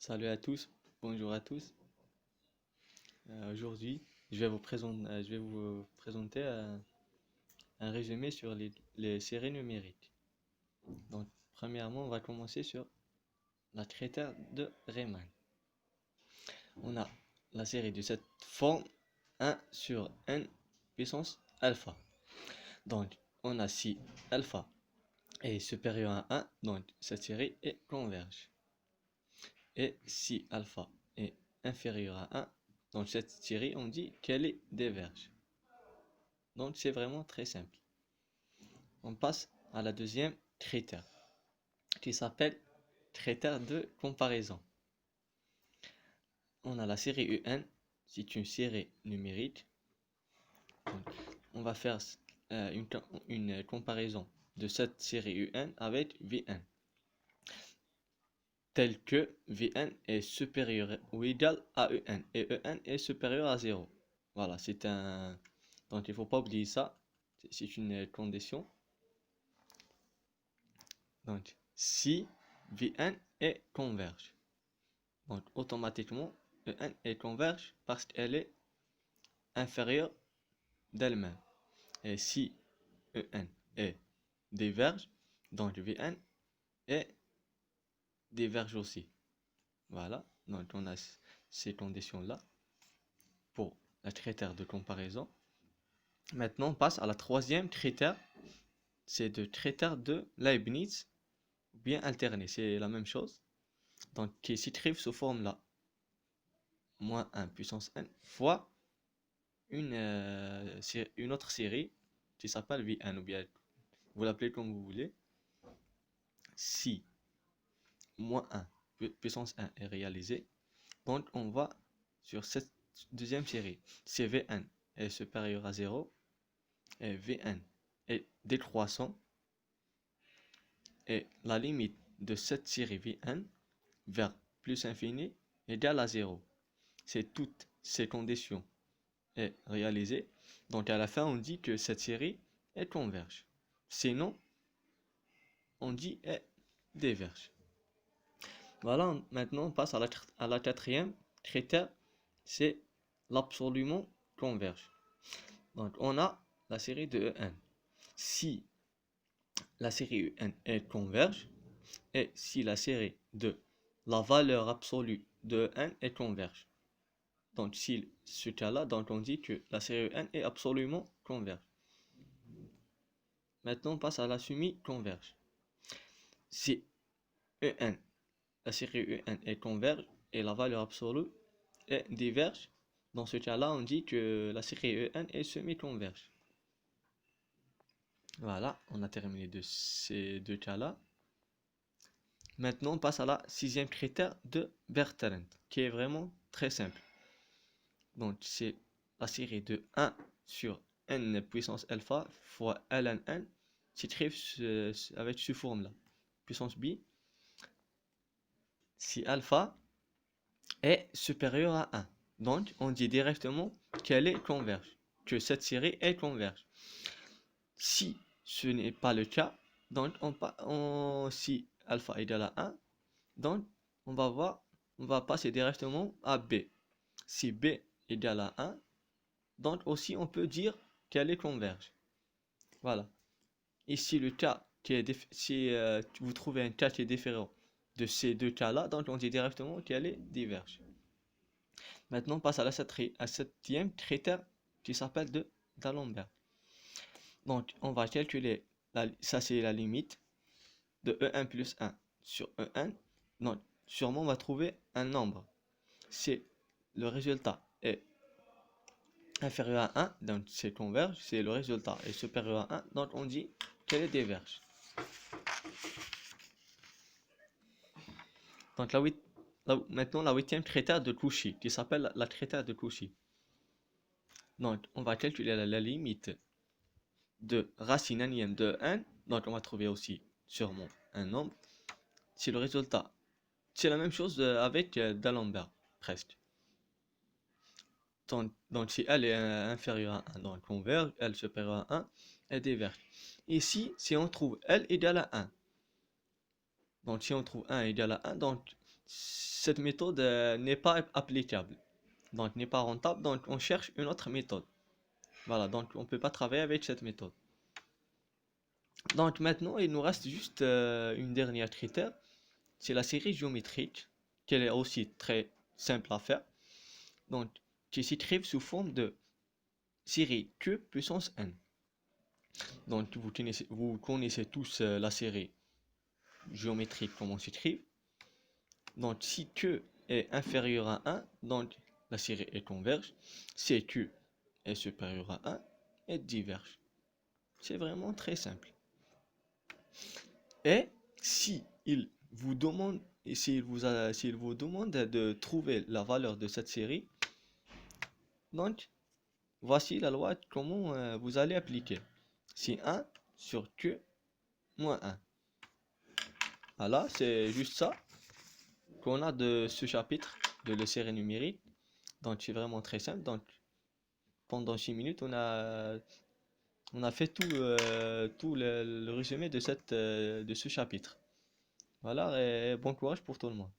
Salut à tous, bonjour à tous. Aujourd'hui, je vais vous présenter un résumé sur les séries numériques. Donc, premièrement, on va commencer sur la critère de Riemann. On a la série de cette forme 1 sur n puissance alpha. Donc, on a si alpha est supérieur à 1, donc cette série est converge. Et si alpha est inférieur à 1, donc cette série, on dit qu'elle est diverge. Donc c'est vraiment très simple. On passe à la deuxième critère, qui s'appelle critère de comparaison. On a la série UN, c'est une série numérique. Donc, on va faire une comparaison de cette série UN avec Vn, tel que Vn est supérieur ou égal à En, et En est supérieur à 0. Voilà, c'est un... Donc il ne faut pas oublier ça, c'est une condition. Donc, si Vn est converge, donc automatiquement, En est converge parce qu'elle est inférieure d'elle-même. Et si En est diverge, donc Vn est diverge aussi. Voilà, donc on a ces conditions-là pour la critère de comparaison. Maintenant, on passe à la troisième critère, c'est le critère de Leibniz, bien alterné, c'est la même chose. Donc, qui s'écrivent sous forme là. Moins 1 puissance n fois une autre série qui s'appelle Vn, ou bien vous l'appelez comme vous voulez. Si moins 1 puissance 1 est réalisé, donc on va sur cette deuxième série. Si Vn est supérieur à 0 et Vn est décroissant, et la limite de cette série Vn vers plus infini égale à 0. C'est toutes ces conditions est réalisées. Donc à la fin, on dit que cette série est converge. Sinon, on dit est diverge. Voilà, maintenant on passe à la quatrième critère, c'est l'absolument converge. Donc on a la série de En. Si la série En est converge, et si la série de la valeur absolue de N est converge. Donc, si ce cas-là, donc on dit que la série N est absolument converge. Maintenant, on passe à la semi-converge. Si En, la série En est converge et la valeur absolue est diverge, dans ce cas-là, on dit que la série En est semi-converge. Voilà, on a terminé de ces deux cas-là. Maintenant, on passe à la sixième critère de Bertrand, qui est vraiment très simple. Donc, c'est la série de 1 sur n puissance alpha fois ln n s'écrive avec cette forme-là. Puissance b, si alpha est supérieur à 1. Donc, on dit directement qu'elle est converge, que cette série est converge. Si ce n'est pas le cas, donc si alpha égale à 1, donc on va passer directement à b. Si b égale à 1, donc aussi on peut dire qu'elle est converge. Voilà. Ici le cas qui est si vous trouvez un cas qui est différent de ces deux cas-là, donc on dit directement qu'elle est diverge. Maintenant on passe à la septième critère qui s'appelle d'Alembert. Donc on va calculer, ça c'est la limite de E1 plus 1 sur E1. Donc sûrement on va trouver un nombre. Si le résultat est inférieur à 1, donc c'est converge. Si le résultat est supérieur à 1, donc on dit qu'elle est diverge. Donc maintenant la huitième critère de Cauchy, qui s'appelle la critère de Cauchy. Donc on va calculer la limite de racine énième de n. Donc on va trouver aussi sûrement un nombre. Si le résultat, c'est la même chose avec d'Alembert, presque. Donc si elle est inférieure à 1, donc converge, elle supérieure à 1, elle diverge. Ici, si on trouve L égale à 1, donc si on trouve 1 égale à 1, donc cette méthode n'est pas applicable, donc n'est pas rentable, donc on cherche une autre méthode. Voilà, donc on ne peut pas travailler avec cette méthode. Donc maintenant, il nous reste juste une dernière critère, c'est la série géométrique, qu'elle est aussi très simple à faire, donc qui s'écrivent sous forme de série Q puissance n. Donc vous connaissez tous la série géométrique, comment s'écrit. Donc si Q est inférieur à 1, donc la série est converge. Si Q est supérieur à 1, elle diverge. C'est vraiment très simple. Et si il vous demande, et s'il vous demande de trouver la valeur de cette série, donc voici la loi comment vous allez appliquer. Si 1 sur Q moins 1. Voilà, c'est juste ça qu'on a de ce chapitre de la série numérique. Donc c'est vraiment très simple. Donc pendant 6 minutes, on a fait tout le résumé de ce chapitre. Voilà, et bon courage pour tout le monde.